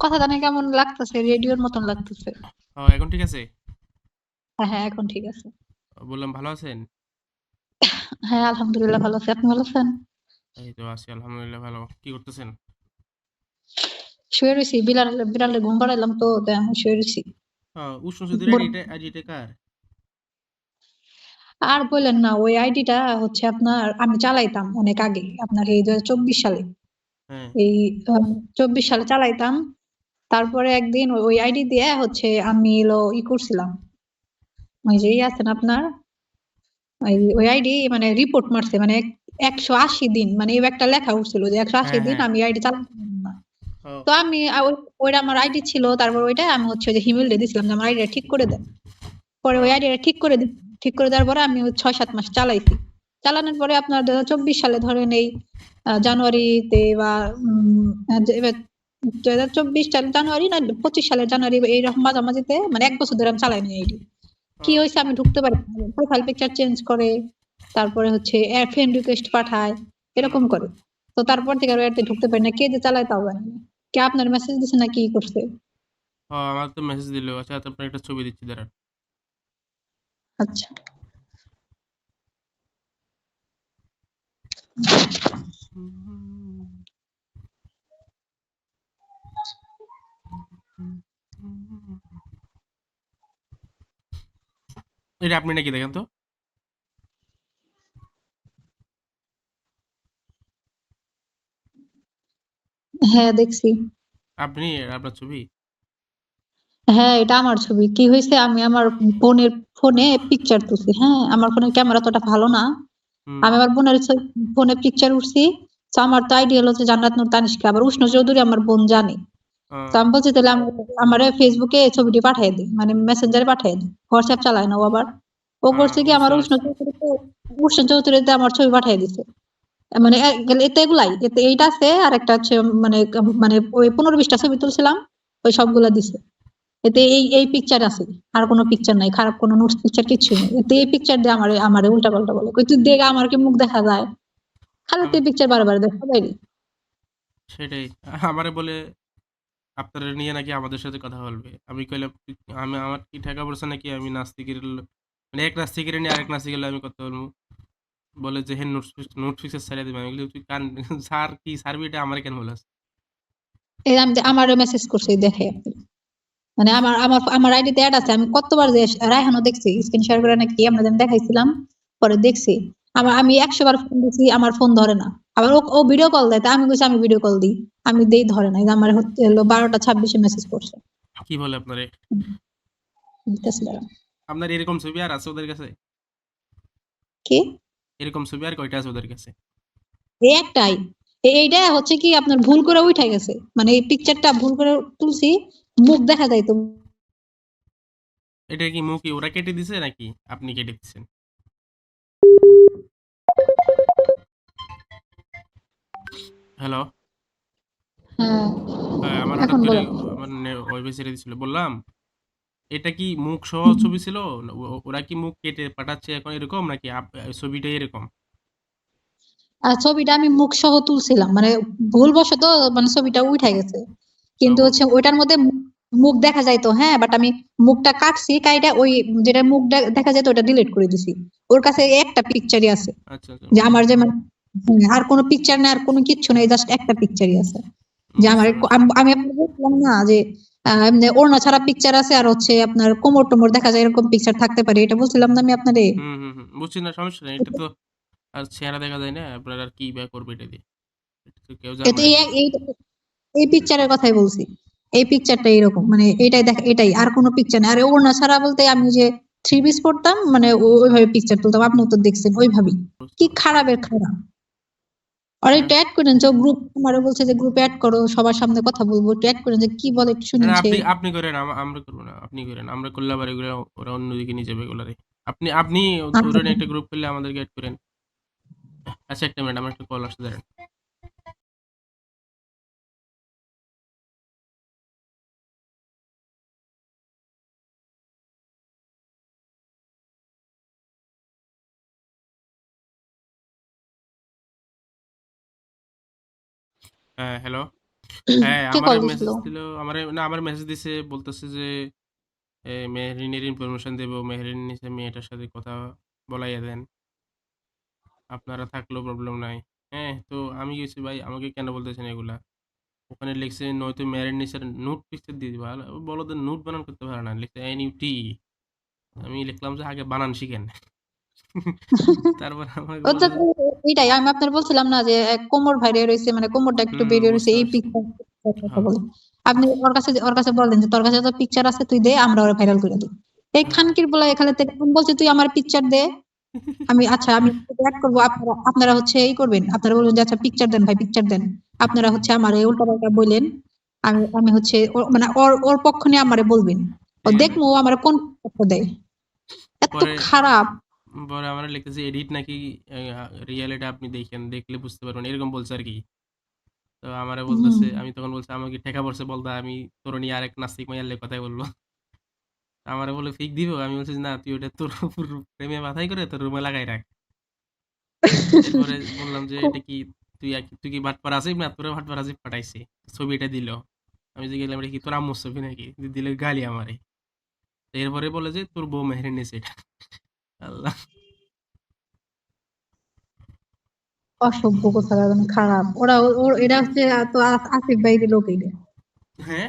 কথা জানি কেমন লাগতেছে, রেডিওর মতন লাগতেছে। ও এখন ঠিক আছে? হ্যাঁ হ্যাঁ, এখন ঠিক আছে। বললাম ভালো আছেন? হ্যাঁ আলহামদুলিল্লাহ ভালো আছি, আপনি ভালো আছেন? এই তো আছি আলহামদুলিল্লাহ ভালো। কি করতেছেন? শুয়ে রয়েছি, বিড়ালে ঘুম পাড়াইলাম তো তাই আমি শুয়ে রয়েছি। উষ্ণ সুধীর আইডিটা কার? আর বললেন না, ওই আইডিটা হচ্ছে আপনার, আমি চালাইতাম অনেক আগে, আপনার এই 2024 সালে। হ্যাঁ, এই 24 সালে চালাইতাম। তারপরে একদিন ওই আইডি দিয়ে হচ্ছে আমি করছিলাম, ওই যে আছেন আপনার, ওই আইডি মানে রিপোর্ট মারছে, মানে 180 দিন, মানে এই একটা লেখা উঠছিল যে 180 দিন হ্যাঁ। আমি আইডি চালাতে পারবো না। ও তো আমি ওইটা আমার আইডি ছিল, তারপর ওইটা আমি হচ্ছে যে হিমেল দিয়ে দিছিলাম যে আমার আইডিটা ঠিক করে দেন। পরে ওই ও আইডিটা ঠিক করে দেওয়ার পরে আমি 6-7 মাস চালাইছি। চালানোর পরে আপনার 2024 সালে ধরেন এই জানুয়ারিতে বা এবার 2024 সালের জানুয়ারি না 25 সালের জানুয়ারি এইরকম মাঝামাঝিতে, মানে 1 বছর ধরে আমি চালাইনি আইডি। ও কি হয়েছে আমি ঢুকতে পারি, প্রোফাইল পিকচার চেঞ্জ করে, তারপরে হচ্ছে ফ্রেন্ড রিকোয়েস্ট পাঠায়, হুম। এরকম করে। তো তারপর থেকে আর এতে ঢুকতে পারি না, কে যে চালায় তাও জানি না। কে আপনার মেসেজ দিছে না কি করছে? আমার তো মেসেজ দিল। আচ্ছা তো আপনার একটা ছবি দিচ্ছি দাঁড়ান। আচ্ছা। এটা আপনি নাকি দেখেন তো? হ্যাঁ দেখছি। আপনি আপনার ছবি? হ্যাঁ এটা আমার ছবি। কি হয়েছে, আমি আমার বোনের ফোনে পিকচার তুলছি, হ্যাঁ আমার ফোনের ক্যামেরা তোটা ভালো না। হুম। আমি আমার বোনের ফোনে পিকচার উঠছি। তো আমার তো আইডি হলো হচ্ছে জান্নাত নূর তানিষ্কা, আবার উষ্ণ চৌধুরী আমার বোন জানে। তো ও আমি বলছি তাহলে আমার ফেসবুকে ছবিটি পাঠিয়ে দিই, মানে মেসেঞ্জারে পাঠিয়ে দিই, হোয়াটসঅ্যাপ চালায় না ও আবার। ও করছে কি, আমার বুঝতে পারছি। উষ্ণ চৌধুরীতে আমার ছবি পাঠিয়ে দিছে। মানে এতে এগুলাই, এতে এইটা আছে আর একটা হচ্ছে, মানে মানে ওই 15-20টা ছবি তুলছিলাম, ওই সবগুলা দিছে। এতে এই এই পিকচার আছে, আর কোনো পিকচার নাই, খারাপ কোনো নোটস পিকচার কিছু নেই। এতে এই পিকচার দিয়ে আমারে উল্টা পাল্টা বলে, কই তুই দেখ আমার কি মুখ দেখা যায়, খালি আমি তুই পিকচার বারবার দেখ সবাই। সেটাই। আমারে বলে আপনারা নিয়ে নাকি আমাদের সাথে কথা বলবে। আমি কইলাম আমি আমার কি ঠেকা পড়ছে নাকি আমি নাস্তিকের মানে এক নাস্তিকের নিয়ে আরেক নাস্তিকের লগে আমি কথা বলবো। বলে যে হে নোট ফিক্সার ছাইড়া দিবে। আমি বলি তুই কান স্যার কি ছাড়বি এটা আমারে কেন বলাস? এই আমি আমারও মেসেজ করছি দেখে, মানে আমার আমার আমার আইডিতে অ্যাড আছে, আমি কতবার যে রায়হানও দেখছি স্ক্রিন শেয়ার করে নাকি আমরা যেন দেখাইছিলাম, পরে দেখছি। আমি 100 বার ফোন দিছি, আমার ফোন ধরে না। আবার ও ভিডিও কল দেয়, তা আমি কইছি আমি ভিডিও কল দিই, আমি দেই ধরে না। এই যে আমার হচ্ছে 12টা 26-এ মেসেজ করছে। কি বলে আপনারে? দিতেছি দাঁড়াও। আপনার এরকম ছবি আর আছে ওদের কাছে? কি? এরকম ছবি আর কয়টা আছে ওদের কাছে? এই একটাই। এইটা হচ্ছে কি আপনার ভুল করে উঠা গেছে, মানে এই পিকচারটা ভুল করে তুলছি, মুখ দেখা যায় তো। এটা কি মুখ কি ওরা কেটে দিছে নাকি আপনি কেটে দিছেন? হ্যালো? হ্যাঁ আমার হঠাৎ এখন করে বলেন। আমার ওয়াইফাই ছেড়ে দিছিল। বললাম, এটা কি মুখ সহ ছবি ছিল? না ওরা কি মুখ কেটে পাঠাচ্ছে এখন এরকম নাকি ছবিটাই এরকম? আর ছবিটা আমি মুখ সহ তুলছিলাম, মানে ভুলবশত, মানে ছবিটা উঠে গেছে। আ কিন্তু ও হচ্ছে ওইটার মধ্যে মুখ দেখা যাইতো, হ্যাঁ বাট আমি মুখটা কাটছি, কাইটা ওই যেটা মুখ দেখা যেত ওটা ডিলিট করে দিছি। ওর কাছে একটা পিকচারই আছে, আচ্ছা, আচ্ছা যে আমার যে আর কোনো পিকচার নাই, আর কোনো কিচ্ছু নেই, জাস্ট একটা পিকচারই আছে। যে আমার বুঝতে পারছি। আমি আপনাকে বললাম না যে এমনি ওড়না ছাড়া পিকচার আছে, আর হচ্ছে আপনার কোমর টোমর দেখা যায় এরকম পিকচার থাকতে পারে, এটা বলছিলাম না আমি আপনারে। হুম। বুঝছি না সমস্যা নেই। এটা তো আর চেহারা দেখা যায় না। আপনারা আর কি বা করবে এটা দিয়ে? এটা তো কেউ এতে জানবে না। এই পিকচারের কথাই বলছি। এই পিকচারটা এরকম, মানে এটাই দেখ, এটাই, আর কোনো পিকচার নেই। আর ওড়না ছাড়া বলতে আমি যে থ্রি পিস পরতাম, মানে ওইভাবে পিকচার তুলতাম, আপনি তো দেখছেন ওইভাবেই। বুঝতে কি পারছি। খারাপের খারাপ। আর হ্যাঁ, একটু অ্যাড করেন, যে গ্রুপ আমারে বলছে যে গ্রুপে অ্যাড করো, সবার সামনে কথা বলবো, একটু অ্যাড করেন যে কি বলে একটু শুনেন না সে। আপনি করেন আমরা করব না। আপনি করেন। আমরা করলে আবার এগুলা ওরা অন্যদিকে নিয়ে যাবে এগুলারে। আপনি আচ্ছা। ধরেন একটা গ্রুপ করলে আমাদেরকে এড করেন। আচ্ছা একটা মিনিট আমার একটা কল আসছে দাঁড়ান। হ্যাঁ, হ্যালো? হ্যাঁ, কে আমারে কল দিছিল? মেসেজ দিল, আমারে মেসেজ দিছে বলতেছে যে মেহরিনের ইনফরমেশন দেব। মেহরিন নিচে মেয়েটার সাথে কথা বলাইয়া দেন। আপনারা থাকলেও প্রবলেম নাই। হ্যাঁ, তো আমি গেছি ভাই আমাকে কেন বলতেছেন এগুলা? ওখানে লিখছে নয়তো মেহরিন নিচের নুড পিকচার দিয়ে দিবা। বলদের নুড বানান করতে পারে না। লিখছে NUT। আমি লিখলাম যে আগে বানান শিখেন। তারপর আমাকে ও তো বলতেছে এইটাই আমি আপনার বলছিলাম না যে কোমর বাইরে রয়েছে, মানে কোমরটা একটু বেরিয়ে রয়েছে, বুঝতে এই পারছি। পিকচার কথা হ্যাঁ, বলে। আপনি ওর কাছে বলেন যে তোর কাছে তো পিকচার আছে, তুই দে, আমরা ওরা ভাইরাল করে দিই। এই হ্যাঁ। খানকির বলা এখানে থেকে ফোন বলছে তুই আমার পিকচার দে। আমি অ্যাড করবো, আপনারা হচ্ছে এই করবেন, আপনারা বলবেন যে আচ্ছা পিকচার দেন ভাই, পিকচার দেন। আপনারা হচ্ছে আমারে উল্টা পাল্টা বললেন। আমি হচ্ছে মানে ওর পক্ষ নিয়ে আমারে বলবেন। ও ঠিক আছে। দেখবো ও আমার কোন পক্ষ দেয়। এত পরে খারাপ। পরে আমরা লিখতেছি এডিট নাকি রিয়েলিটি আপনি দেখেন, দেখলে বুঝতে পারবেন, এরকম বলছে আর কি। তো আমারে হুম। বলতেছে, আমি তখন বলছি আমাকে ঠেকা পড়ছে বলদা, আমি তোর নিয়ে আরেক নাস্তিক মাইয়ার লেগে কথাই বলবো। আমারে বলে ফিক দিব। আমি বলছি না, তুই ওটা তোর উপর প্রেমে মাথায় করে তোর রুমে লাগাই রাখ। এরপরে বললাম যে খুব এটা কি, তুই কি বাটপার আসিফ না, তোরে বাটপার আসিফ পাঠাইছে। ছবিটা দিল। আমি যে গেলাম এটা কি তোর আম্মুর ছবি নাকি, দিলে গালি আমারে। তো এরপরে বলে যে তোর বউ মেহের নিছে এটা। আল্লাহ। অসভ্য কোথাকার, মানে খারাপ ওরা। এটা হচ্ছে তো আসিফ ভাইয়ের লোক এটা। হ্যাঁ।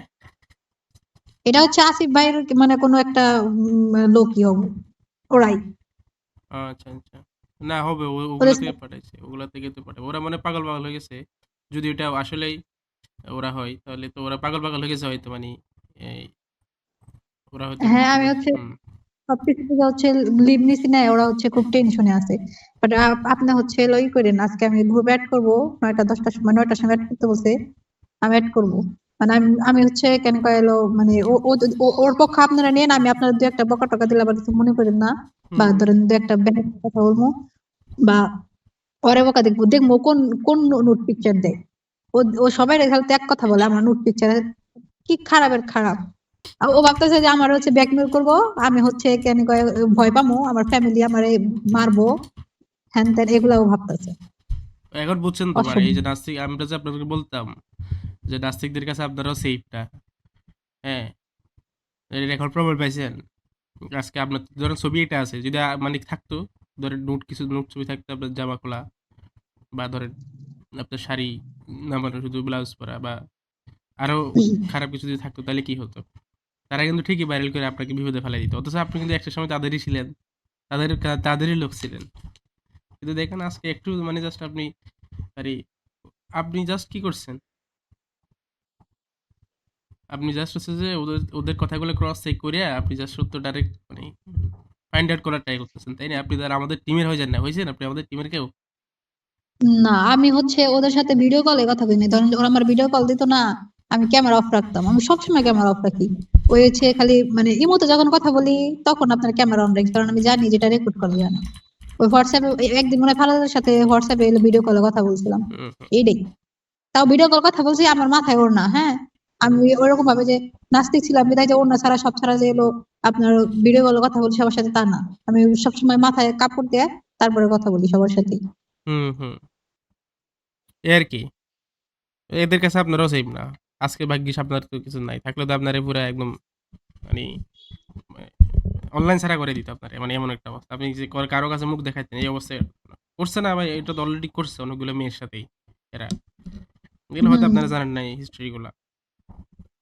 এটা হচ্ছে আসিফ ভাইয়ের মানে কোনো একটা লোকই হবে ওরাই। আচ্ছা, আচ্ছা। না হবে, ওদের ওগুলা থেকে পাঠাইছে। ওগুলা থেকে তো পাঠায়। ওরা মানে পাগল, পাগল হয়ে গেছে। যদি ওটা আসলেই ওরা হয়, তাহলে তো ওরা পাগল, পাগল হয়ে গেছে হয়তো মানে এই ওরা হয়তো হ্যাঁ, আমি হচ্ছে হুম, সবকিছু থেকে হচ্ছে লিভ নিছি না, ওরা হচ্ছে খুব টেনশনে আছে। বাট আপনি হচ্ছে লই করেন, আজকে আমি গ্রুপ অ্যাড করবো 9টা 10টার সময়, 9টার সময় অ্যাড করতে বলছে। আমি অ্যাড করবো। মানে আমি হচ্ছে কেন কয়েলো মানে ওর পক্ষ আপনারা নেন, আমি আপনার দু একটা বকা টকা দিলে আবার কিছু মনে করেন না। বা হুম, ধরেন দু একটা ব্যাংক কথা বলবো, বা পরে বকা দেখবো দেখবো কোন কোন নোট পিকচার দেয়। ও সবাই রেজাল্ট এক কথা বলে আমার নোট পিকচার কি খারাপের খারাপ। আর ও ভাবতেছে যে আমার হচ্ছে ব্ল্যাকমেল করবো, আমি হচ্ছে কেন কয় ভয় পামো, আমার ফ্যামিলি আমারে মারবো, হ্যান ত্যান এগুলা ও ভাবতেছে। এখন বুঝছেন তো মানে অসভ্য। এই যে নাস্তিক, আমরা যে আপনাদেরকে বলতাম যে নাস্তিকদের কাছে আপনারাও সেফটা। হ্যাঁ, এর এখন প্রমাণ পাইছেন। আজকে আপনার ধরেন ছবি এটা আছে, যদি মানে থাকতো, ধরেন কিছু নোট ছবি থাকতো আপনার জামা খোলা, বা ধরেন আপনার শাড়ি নামানো, শুধু ব্লাউজ পরা, বা আরো খারাপ কিছু যদি থাকতো, তাহলে কি হতো? তারা কিন্তু ঠিকই ভাইরাল করে আপনাকে বিপদে ফেলাই দিত। অথচ আপনি কিন্তু একটা সময় তাদেরই ছিলেন, তাদেরই লোক ছিলেন। কিন্তু দেখেন আজকে একটু মানে জাস্ট আপনি আরে আপনি জাস্ট কি করছেন? আপনি জাস্ট হচ্ছে যে ওদের ওদের কথাগুলো ক্রস চেক করে আপনি জাস্ট সত্য ডাইরেক্ট মানে ফাইন্ড আউট করার ট্রাই করতেছেন, তাই না? আপনি তার আমাদের টিমের হয়ে যান না, হয়েছেন আপনি আমাদের টিমের কেউ? না, আমি হচ্ছে ওদের সাথে ভিডিও কলে কথা বলি না, ধরেন ওরা আমার ভিডিও কল দিত না, আমি ক্যামেরা অফ রাখতাম, আমি সবসময় ক্যামেরা অফ রাখি। ওই হচ্ছে খালি মানে ইমোতে যখন কথা বলি তখন আপনার ক্যামেরা অন রাখি, কারণ আমি জানি যেটা রেকর্ড করা যায় না। ওই হোয়াটসঅ্যাপে একদিন মনে হয় ফারাদের সাথে হোয়াটসঅ্যাপে ভিডিও কলে কথা বলছিলাম, হুম, হুম, এইটাই। তাও ভিডিও কল কথা বলছি আমার মাথায় ওড়না, হ্যাঁ। আমি ওরকম ভাবে যে নাস্তিক ছিলাম বিদায় যে ওড়না ছাড়া সব ছাড়া যে এলো আপনার ভিডিও কলে কথা বলি সবার সাথে, তা না। আমি সবসময় মাথায় কাপড় দিয়ে তারপরে কথা বলি সবার সাথে। হুম, হুম। এ আর কি, এদের কাছে আপনারাও সেফ না। আজকে ভাগ্যিস আপনার তো কিছু নাই, থাকলে তো আপনারে পুরো একদম মানে অনলাইন ছাড়া করে দিত আপনারে, মানে এমন একটা অবস্থা। আপনি যে কারো কাছে মুখ দেখাইতেন এই অবস্থায় করছে না ভাই, এটা তো অলরেডি করছে অনেকগুলো মেয়ের সাথেই এরা। এগুলো হয়তো হম। আপনারা জানেন না এই হিস্ট্রি গুলা।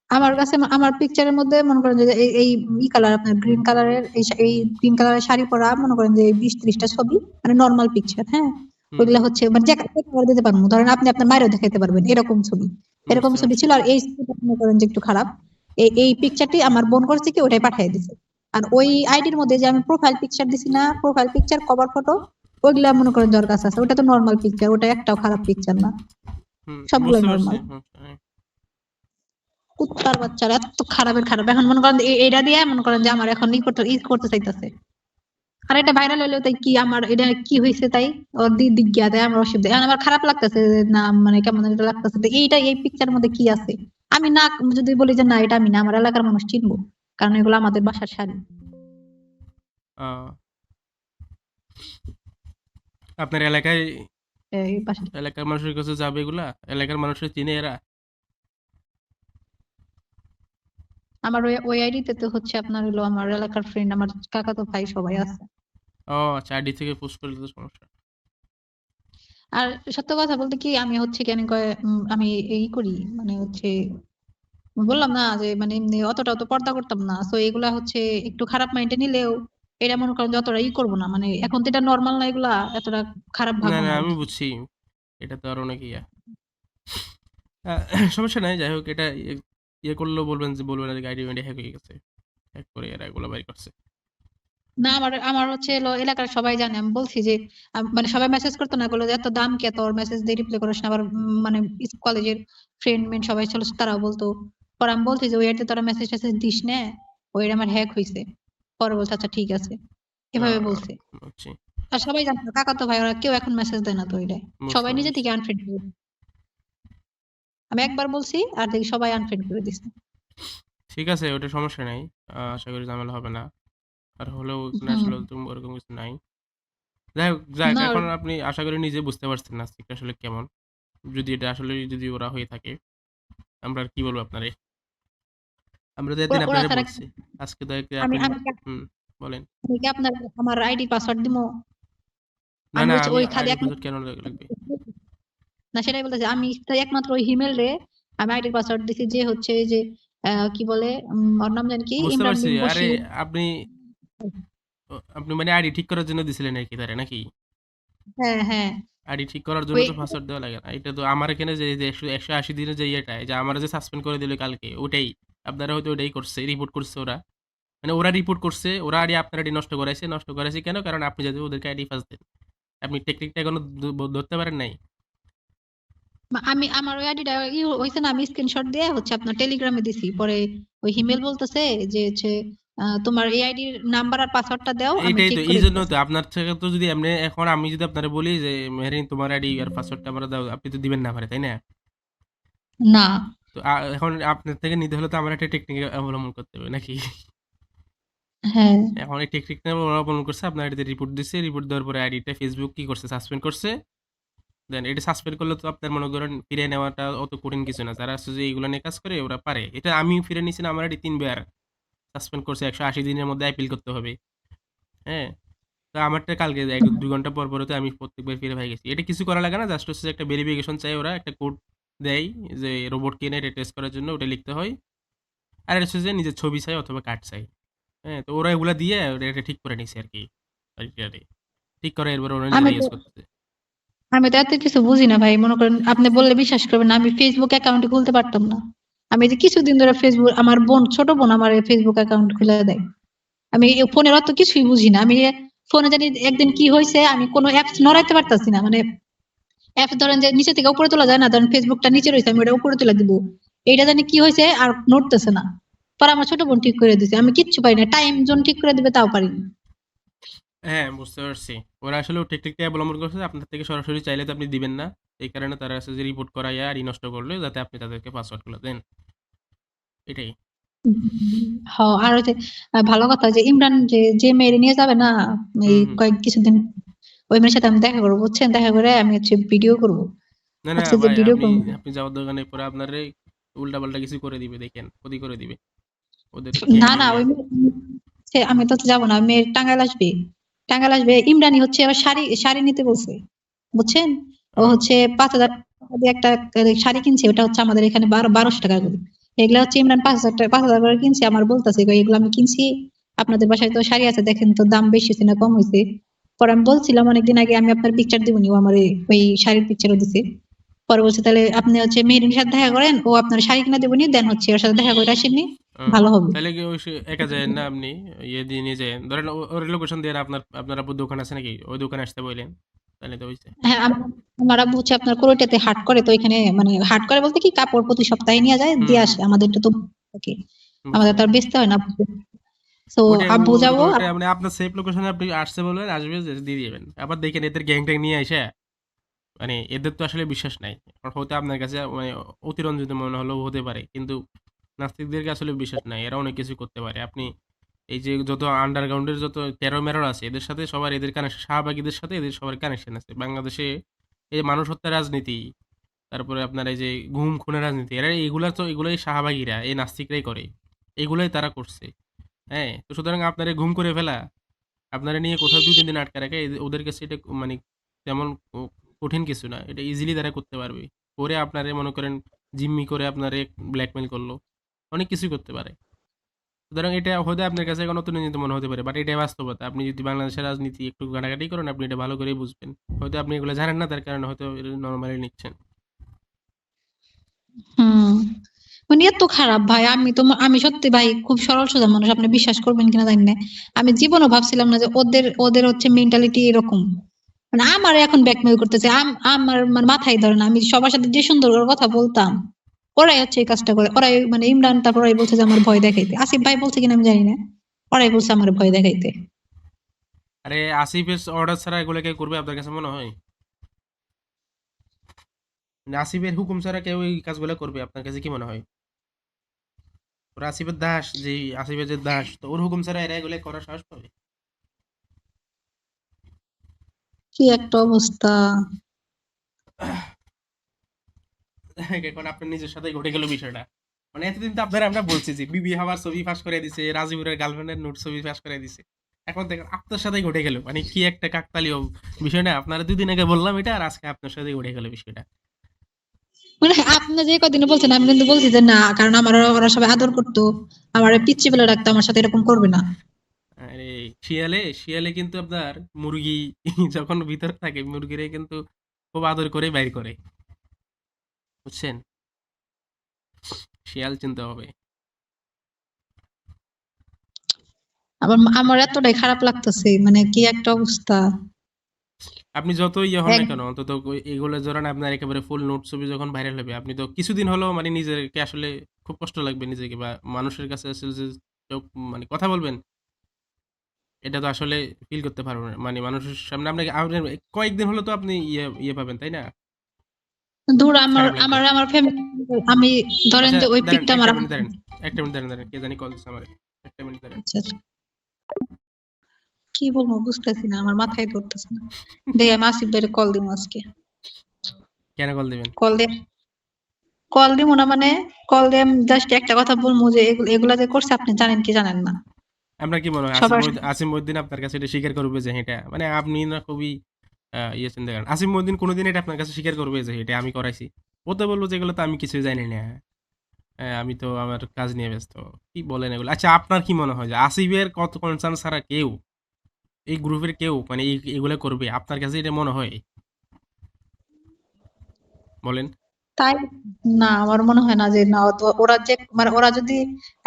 আমার কাছে আমার পিকচারের মধ্যে মনে করেন যে এই এই ই কালার আপনার গ্রিন কালারের এই গ্রিন কালারের শাড়ি পরা মনে করেন যে 20-30টা ছবি, মানে নর্মাল পিকচার, হ্যাঁ। হুম, ওইগুলা হচ্ছে মানে যে কাউকে দিতে পারবো, ধরেন আপনি আপনার মায়েরও দেখাইতে পারবেন এরকম ছবি। এরকম বুঝতে ছবি পারছি। ছিল, আর এই ছবিটা মনে করেন যে একটু খারাপ। এই পিকচারটি আমার বোন করছে কি ওটাই পাঠিয়ে দিছে। আর ওই আইডির মধ্যে যে আমি প্রোফাইল পিকচার দিছি না, প্রোফাইল পিকচার কভার ফটো, ওইগুলা মনে করেন যার কাছে আছে, ওটা তো নর্মাল পিকচার, ওটা একটাও খারাপ পিকচার না, হুম, সবগুলো বুঝতে পারছি। নর্মাল। সমস্যা নেই। কুত্তার বাচ্চারা এত খারাপের খারাপ, এখন মনে করেন এইটা দিয়ে মনে করেন যে আমার এখন ই করতে চাইতেছে। আর এটা ভাইরাল হইলো তাই কি আমার এটা কি হয়েছে তাই ওর দিক গিয়া দেয় আমার অসুবিধা, এখন আমার খারাপ লাগতেছে না, মানে কেমন যেন একটা লাগতেছে যে এইটা এই পিকচার মধ্যে কি আছে। আমি না যদি বলি যে না এটা আমি না, আমার এলাকার মানুষ চিনবো, কারণ এগুলো আমাদের বাসার শাড়ি। আহ, আপনার এলাকায় এই বাসা এলাকার মানুষের কাছে যাবে এগুলা? এলাকার মানুষের চিনে এরা? আমার ওই আইডিতে তো হচ্ছে আপনার হলো আমার এলাকার ফ্রেন্ড, আমার কাকাতো ভাই সবাই আছে। ও আচ্ছা, আইডি থেকে পোস্ট করলে তো সমস্যা। আর সত্য কথা বলতে কি, আমি হচ্ছে কেন কয় আমি এই করি মানে হচ্ছে বললাম না যে মানে এমনি অতটাও তো পর্দা করতাম না, তো এগুলা হচ্ছে একটু খারাপ মাইন্ডে নিলেও এটা মনে করেন যে অতটা করবো না, মানে এখন তো এটা নর্মাল না, এগুলা এতটা খারাপ না ভাববো না না আর আমি কি। বুঝছি, এটা তো আর অনেক সমস্যা নাই, যাই হোক এটা ইয়ে করলেও বলবেন যে বলবেন না যে আইডি মাইডি হ্যাক হয়ে গেছে, হ্যাক করে এরা এগুলো বাইর করছে। না, আমার আমার হচ্ছে হলো এলাকার সবাই জানে, আমি বলছি যে মানে সবাই মেসেজ করতো না, বললো যে এত দাম কে তোর, মেসেজ দিয়ে রিপ্লাই করিস না, আবার মানে কলেজের ফ্রেন্ড মেন্ড সবাই ছিল, তারাও বলতো। পরে আমি বলছি যে ওই আইডিতে তোরা মেসেজ টেসেজ দিস না, ওই আমার হ্যাক হয়েছে। পরে বলছে আচ্ছা ঠিক আছে, এভাবে বলছে। বুঝছি, আর সবাই জানতো, কাকা তো ভাই, ওরা কেউ এখন মেসেজ দেয় না তো ওইটাই, বুঝতে সবাই নিজে পারছি। থেকে আনফ্রেন্ড করে দিছে। আমি একবার বলছি আর দেখি সবাই আনফ্রেন্ড করে দিছে। ঠিক আছে, ওটা সমস্যা নাই, আশা করি ঝামেলা হবে না। আর হলেও এখানে হুম। আসলে তুমি ওরকম কিছু নাই। যাই হোক, যাক, না, এখন আপনি আশা করি নিজে বুঝতে পারছেন নাস্তিকটা আসলে কেমন। যদি এটা আসলে যদি ওরা হয়ে থাকে, আমরা আর কি বলবো আপনারে, আমরা তো একদিন ওরা ওরা আপনারে তারা বলছি, আজকে তো আমি আপনি আমি হুম, বলেন। আমি কি আপনার আমার আইডি পাসওয়ার্ড দিমো? না আমি না, হচ্ছে আমি ওই খালি আইডি একমাত্র, পাসওয়ার্ড কেন লাগবে? না সেটাই বলতেছি, আমি তো একমাত্র ওই হিমেল রে আমি আইডির পাসওয়ার্ড দিছি, যে হচ্ছে এই যে কি বলে ওর নাম জানি কি, বুঝতে ইমরান পারছি, বিন আরে বশির। আপনি আপনি মানে আইডি ঠিক করার জন্য দিছিলেন আর কি তারে, নাকি? হ্যাঁ হ্যাঁ। আইডি ঠিক করার জন্য ওই তো পাসওয়ার্ড দেওয়া লাগে না। এটা তো আমার এখানে যে 180 দিনের যে ইয়েটা, এই যে আমার যে সাসপেন্ড করে দিল কালকে, ওটাই আপনারা হয়তো ওটাই করছে, রিপোর্ট করছে ওরা। মানে ওরা রিপোর্ট করছে, ওরা আইডি আপনার আইডি নষ্ট করাইছে কেন? কারণ আপনি যদি ওদেরকে আইডি পাস দেন। আপনি টেকনিকটা এখনো ধরতে পারেন নাই? আমি আমার ওই আইডিটা হইছে না, আমি স্ক্রিনশট দিয়ে হচ্ছে আপনার টেলিগ্রামে দিছি। পরে ওই হিমেল বলতেছে যে হচ্ছে তোমার এই আইডির নাম্বার আর পাসওয়ার্ডটা দাও, আমি এইটাই তো, ঠিক এই করে জন্য দিতেছি। তো আপনার থেকে তো যদি এমনি এখন আমি যদি আপনারে বলি যে মেহেরিন তোমার আইডি আর পাসওয়ার্ডটা আমরা দাও, আপনি তো দিবেন না আমারে, তাই না? না। তো এখন আপনার থেকে নিতে হলে তো আমার একটা টেকনিক অবলম্বন করতে হবে, নাকি? হ্যাঁ। এখন এই টেকনিকটা ওরা অবলম্বন করছে, আপনার আইডিতে রিপোর্ট দিছে, রিপোর্ট দেওয়ার পরে আইডিটা ফেসবুক কি করছে, সাসপেন্ড করছে। দেন এটা সাসপেন্ড করলে তো আপনার মনে করেন ফিরিয়ে নেওয়াটা অত কঠিন কিছু না, যারা আছে যে এইগুলো নিয়ে কাজ করে ওরা পারে। এটা আমি ফিরে নিয়েছি না, আমার আইডি 3 বার সাসপেন্ড করছে, 180 দিনের মধ্যে আপিল করতে হবে। হ্যাঁ, তো আমারটা কালকে 1-2 ঘন্টা পর পরে তো আমি প্রত্যেকবার ফিরে পেয়ে গেছি। এটা কিছু করা লাগে না, জাস্ট হচ্ছে একটা ভেরিফিকেশন চাই, ওরা একটা কোড দেয় যে রোবট কিনে এটা টেস্ট করার জন্য, ওটা লিখতে হয়। আর এটা হচ্ছে যে নিজের ছবি চাই অথবা কার্ড চাই। হ্যাঁ, তো ওরা এগুলা দিয়ে এটা ঠিক করে নিছে আর কি। আইডিয়াটা ঠিক করে এরপর ওরা আমি নিজেরা তো ইউজ করতেছে। আমি তো এত কিছু বুঝি না ভাই, মনে করেন আপনি বললে বিশ্বাস করবেন না, আমি ফেসবুক অ্যাকাউন্ট খুলতে পারতাম না। আমি যে কিছুদিন ধরে ফেসবুক, আমার বোন, ছোট বোন আমার ফেসবুক অ্যাকাউন্ট খুলে দেয়। আমি ফোনের অত কিছুই বুঝি না। আমি ফোনে জানি একদিন কি হয়েছে, আমি কোনো অ্যাপস নড়াইতে পারতাছি না, মানে অ্যাপস ধরেন যে নিচে থেকে উপরে তোলা যায় না, ধরেন ফেসবুকটা নিচে রয়েছে, আমি ওটা উপরে তুলে দিব, এইটা জানি কি হয়েছে আর নড়তেছে না। পরে আমার ছোট বোন ঠিক করে দিছে, আমি কিচ্ছু পারি না, টাইম জোন ঠিক করে দিবে তাও পারি না। হ্যাঁ, বুঝতে পারছি। ওরা আসলে ওই টেকনিকটা অবলম্বন করছে, আপনার থেকে সরাসরি চাইলে তো আপনি দিবেন না। এই কারণে তারা আছে যে রিপোর্ট করাইয়া আর নষ্ট করলে যাতে আপনি তাদেরকে পাসওয়ার্ডগুলো দেন। এটাই। আর ওই যে ভালো কথা যে ইমরান যে যে মেয়ের নিয়ে যাবে না এই হুম, হুম। কয়েক কিছুদিন, ওই মেয়ের সাথে আমি দেখা করবো, বুঝছেন? দেখা করে আমি হচ্ছে ভিডিও করবো, না, না ভাবছি যে ভাই, ভিডিও আপনি করবো। আপনি যাওয়ার দরকার নেই। পরে আপনারে উল্টাপাল্টা কিছু করে দিবে, দেখেন। ক্ষতি করে দিবে। ওদের গ্যাং না না, নিয়া। ওই আমি তো যাবো না, ওই মেয়ের টাঙ্গাইল আসবে, টাঙ্গাইল আসবে। ইমরানি হচ্ছে আবার শাড়ি শাড়ি নিতে বলছে, বুঝছেন? ও ও, হচ্ছে 5,000 টাকা দিয়ে একটা শাড়ি কিনছে, ওটা হচ্ছে আমাদের এখানে 1200 টাকা করে। এগুলা হচ্ছে ইমরান 5,000 টাকা 5,000 করে কিনছে, আমার বলতেছে এগুলো আমি কিনছি, আপনাদের বাসায় তো শাড়ি আছে, দেখেন তো দাম বেশি হয়েছে না কম হয়েছে। পরে আমি বলছিলাম অনেকদিন আগে আমি আপনার পিকচার দিবনি, ও আমার ওই শাড়ির পিকচারও দিছে। পরে বলছে তাহলে আপনি হচ্ছে মেহেরিনের সাথে দেখা করেন, ও আপনার শাড়ি কিনা দেবনি, দেন হচ্ছে ওর সাথে দেখা করে আসেননি, ও। ভালো হবে। তাহলে কি ওই একা যায়েন না আপনি? ইয়ে দিয়ে নিয়ে যায়েন। ধরেন ওর লোকেশন দিয়ে আপনার আব্বুর দোকান আছে নাকি? ওই দোকানে আসতে বললেন। তাহলে তো হইছে। হ্যাঁ, আমার আব্বু হচ্ছে আপনার কুড়িটাতে হাট করে, তো এখানে মানে হাট করে বলতে কি, কাপড় প্রতি সপ্তাহে নিয়ে যায় হুম, দিয়ে হুম। আসে, আমাদের তো থাকে, বুঝতে আমাদের তো আর পারছি। বেচতে হয় না। তো ওটা আব্বু যাবো ওটা মানে আপনার সেফ লোকেশনে আপনি আসতে বলবেন, আসবে যে দিয়ে দিবেন। আবার দেখেন এদের গ্যাং ট্যাং নিয়ে আইসা, মানে এদের তো আসলে বিশ্বাস নাই। এখন হয়তো আপনার কাছে মানে অতিরঞ্জিত মনে হলেও হতে পারে। কিন্তু নাস্তিকদেরকে আসলে বিশ্বাস নাই। এরা অনেক কিছু করতে পারে। আপনি এই যে যত আন্ডারগ্রাউন্ডের যত টেরর-মেরর আছে, এদের সাথে সবার এদের কানেকশন, শাহবাগীদের সাথে এদের সবার কানেকশন আছে। বাংলাদেশে এই যে মানুষ হত্যার রাজনীতি, তারপরে আপনার এই যে গুম খুনের রাজনীতি, এরা এগুলাই শাহবাগীরা, এই নাস্তিকরাই করে। এগুলোই তারা করছে। হ্যাঁ? তো সুতরাং আপনারে গুম করে ফেলা, আপনারা নিয়ে কোথাও ২-৩ দিন আটকে রাখা ওদের কাছে এটা মানে তেমন কঠিন কিছু না। এটা ইজিলি তারা করতে পারবে। করে আপনারে মনে করেন জিম্মি করে আপনারে ব্ল্যাকমেইল করলো। অনেক কিছুই করতে পারে। সুতরাং এটা হয়তো আপনার কাছে এখন অন্তর্নিহিত মনে হতে পারে। বাট এটাই বাস্তবতা। আপনি যদি বাংলাদেশের রাজনীতি একটু ঘাটাঘাটি করেন, আপনি এটা ভালো করেই বুঝবেন। হয়তো আপনি এগুলো জানেন না, তার কারণে হয়তো এটা নরমালি নিচ্ছেন। হুম। মানে এত খারাপ ভাই, আমি সত্যি ভাই খুব সরল সোজা মানুষ, আপনি বিশ্বাস করবেন কিনা জানি না। আমি জীবনও ভাবছিলাম না যে ওদের ওদের হচ্ছে মেন্টালিটি এরকম। মানে আমার এখন ব্ল্যাকমেল করতেছে, আমার মানে মাথায় ধরে না। আমি সবার সাথে যে সুন্দর করে কথা বলতাম, ওরাই হচ্ছে এই কাজটা করে। ওরাই মানে ইমরান, তারপর ওরাই বলছে যে আমার ভয় দেখাইতে। আসিফ ভাই বলছে কিনা আমি জানি না, ওরাই বলছে আমার ভয় দেখাইতে। আরে আসিফের অর্ডার ছাড়া এগুলো কেউ করবে আপনার কাছে মনে হয়? মানে আসিফের হুকুম ছাড়া কেউ এই কাজগুলো করবে আপনার কাছে কি মনে হয়? ওরা আসিফের দাস, যে আসিফের যে দাস, তো ওর হুকুম ছাড়া এরা এগুলো করার সাহস পাবে? কি একটা অবস্থা! এখন আপনার নিজের সাথে ঘটে গেল বিষয়টা। মানে এতদিন তো আপনারা আমরা বলছি যে বিবি হাওয়ার ছবি ফাঁস করে দিছে, রাজীবের গার্লফ্রেন্ডের নোট ছবি ফাঁস করে দিছে। এখন দেখেন আপনার সাথেই ঘটে গেল। মানে কি একটা কাকতালীয় বিষয় না? আপনারা ২ দিন আগে বললাম এটা, আর আজকে আপনার সাথেই ঘটে গেল বিষয়টা। মানে আপনি যে কদিনে বলছেন, আমি কিন্তু বলছি যে না, কারণ আমার ওরা সবাই আদর করতো, আমার পিচ্ছি বলে ডাকতো, আমার সাথে এরকম করবে না। আরে শিয়ালে শিয়ালে কিন্তু আপনার মুরগি যখন ভিতরে থাকে মুরগিরে কিন্তু খুব আদর করে বাইর করে, বুঝছেন? শিয়াল চিনতে হবে। আমার এতটাই খারাপ লাগতেছে, মানে কি একটা অবস্থা! আপনি যত ইয়ে হন না এক কেন, অন্তত এগুলো ধরেন আপনার একেবারে ফুল নোট ছবি যখন ভাইরাল হবে, আপনি তো কিছুদিন হলেও মানে নিজেকে আসলে খুব কষ্ট লাগবে নিজেকে, বা মানুষের কাছে আসলে যে মানে কথা বলবেন, এটা তো আসলে ফিল করতে পারবেন না। মানে মানুষের সামনে আপনাকে আপনার কয়েকদিন হলে তো আপনি ইয়ে ইয়ে পাবেন, তাই না? দূর, আমার খারাপ লাগবে। আমার আমার ফ্যামিলি, আমি ধরেন আচ্ছা যে ওই দাঁড়ান, পিকটা আমার একটা মিনিট দাঁড়ান, একটা মিনিট দাঁড়ান, দাঁড়ান, কে জানি কল দিচ্ছে আমার। একটা মিনিট দাঁড়ান। আচ্ছা, আচ্ছা। কি বলবো বুঝতেছি না, আমার মাথায় ধরতেছে না। দেখ, আমি আসিফ ভাইয়ের কল দিব আজকে। কেন কল দিবেন? কল দে, কল দিব না মানে, কল দিয়ে জাস্ট একটা কথা বলবো যে এগুলা যে করছে আপনি জানেন কি জানেন না। আপনার কি মনে হয় সবার আসিম মহিউদ্দিন আপনার কাছে এটা স্বীকার করবে যে এটা মানে আপনি না খুবই ইয়ে চিন্তা করেন? আসিম মহিউদ্দিন কোনোদিন এটা আপনার কাছে স্বীকার করবে যে এটা আমি করাইছি? ও তো বলবো যে এগুলো তো আমি কিছুই জানি না। আমি তো আমার কাজ নিয়ে ব্যস্ত। কি বলেন এগুলো? আচ্ছা আপনার কি মনে হয় যে আসিফের কত কনসার্ন ছাড়া কেউ, এই গ্রুপের কেউ মানে এগুলো করবে? আপনার কাছে এটা মনে হয়? বলেন। তাই না, আমার মনে হয় না যে না, ওরা যে মানে ওরা যদি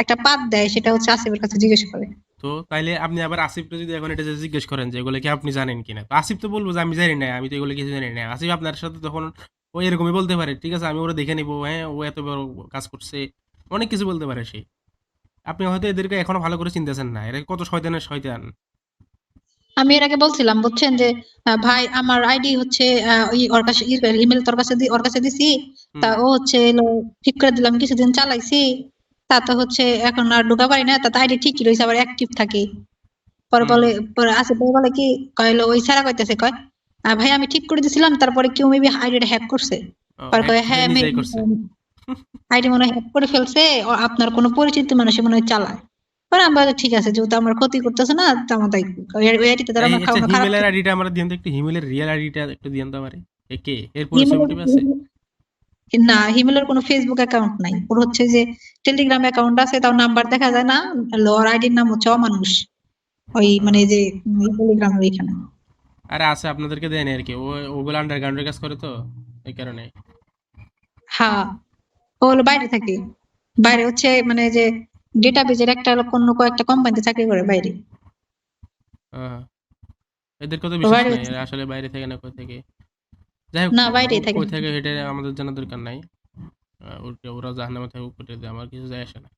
একটা পাত দেয় সেটা হচ্ছে আসিফের কাছে জিজ্ঞেস করে। তো তাইলে আপনি আবার আসিফকে যদি এখন এটা যে জিজ্ঞেস করেন যে এগুলো কি আপনি জানেন কিনা, তো আসিফ তো বলবো যে আমি জানি না, আমি তো এগুলো কিছু জানি না। আসিফ আপনার সাথে তখন ও এরকমই বলতে পারে, ঠিক আছে আমি ওরা দেখে নিবো, হ্যাঁ ও এত বড় কাজ করছে, অনেক কিছু বলতে পারে সে। আপনি হয়তো এদেরকে এখনো ভালো করে চিনতেছেন না, এরা কত শয়তানের শয়তান। আমি এর আগে বলছিলাম বুঝছেন যে ভাই আমার আইডি হচ্ছে ওর কাছে, ইমেল তোর কাছে ওর কাছে দিছি। তা হুম। ও হচ্ছে ঠিক করে দিলাম, কিছুদিন চালাইছি। তা তো হচ্ছে এখন আর ঢোকা পারি না, তা আইডি ঠিকই রয়েছে, আবার অ্যাক্টিভ থাকে। পরে হুম। বলে, পরে আসে পরে বলে কি, কইলো ওই স্যারা কইতেছে, কয় ভাই আমি ঠিক করে দিছিলাম, তারপরে কেউ মেবি আইডিটা হ্যাক করছে। ও পরে হ্যাক কয় যে হ্যাঁ নিজেই করছে। আইডি মনে হয় হ্যাক করে ফেলছে, ও আপনার কোনো পরিচিত মানুষই মনে হয় চালায়। পরে আমি বলি ঠিক আছে, যেহেতু আমার ক্ষতি করতেছে না, তো আমার তাই ওই আইডিতে তারা এই আমার আচ্ছা, খারাপ হিমেলের কিছু। আইডিটা আমরা দিন তো একটু, হিমেলের রিয়েল আইডিটা একটু দিন তো আমারে। এ কে? এর পরিচয় হিমেলের মোটিভ আছে? না, হিমেলের কোনো ফেসবুক অ্যাকাউন্ট নাই, ওর হচ্ছে যে টেলিগ্রাম অ্যাকাউন্ট আছে, তাও নাম্বার দেখা যায় না। ওর আইডির নাম হচ্ছে অমানুষ, ওই মানে আহ, যে টেলিগ্রামের ওইখানে। আরে আছে, আপনাদেরকে দেয়নি আর কি, ও ওগুলো আন্ডারগ্রাউন্ডের কাজ করে তো এই কারণে। হ্যাঁ, ও হলো বাইরে থাকে, বাইরে হচ্ছে মানে যে ডেটাবেজের একটা অন্য কয়েকটা কোম্পানিতে চাকরি করে বাইরে। আহ, এদের কথা তো বিশ্বাস বাইরে নাই, হচ্ছে, এরা আসলে বাইরে থেকে না কই থেকে। যাই হোক, না বাইরেই থাকে। কই থেকে এটা আমাদের জানার দরকার নাই। ওরা জাহান্নামে থাকুক, ওটা দিয়ে আমার কিছু যায় আসে না।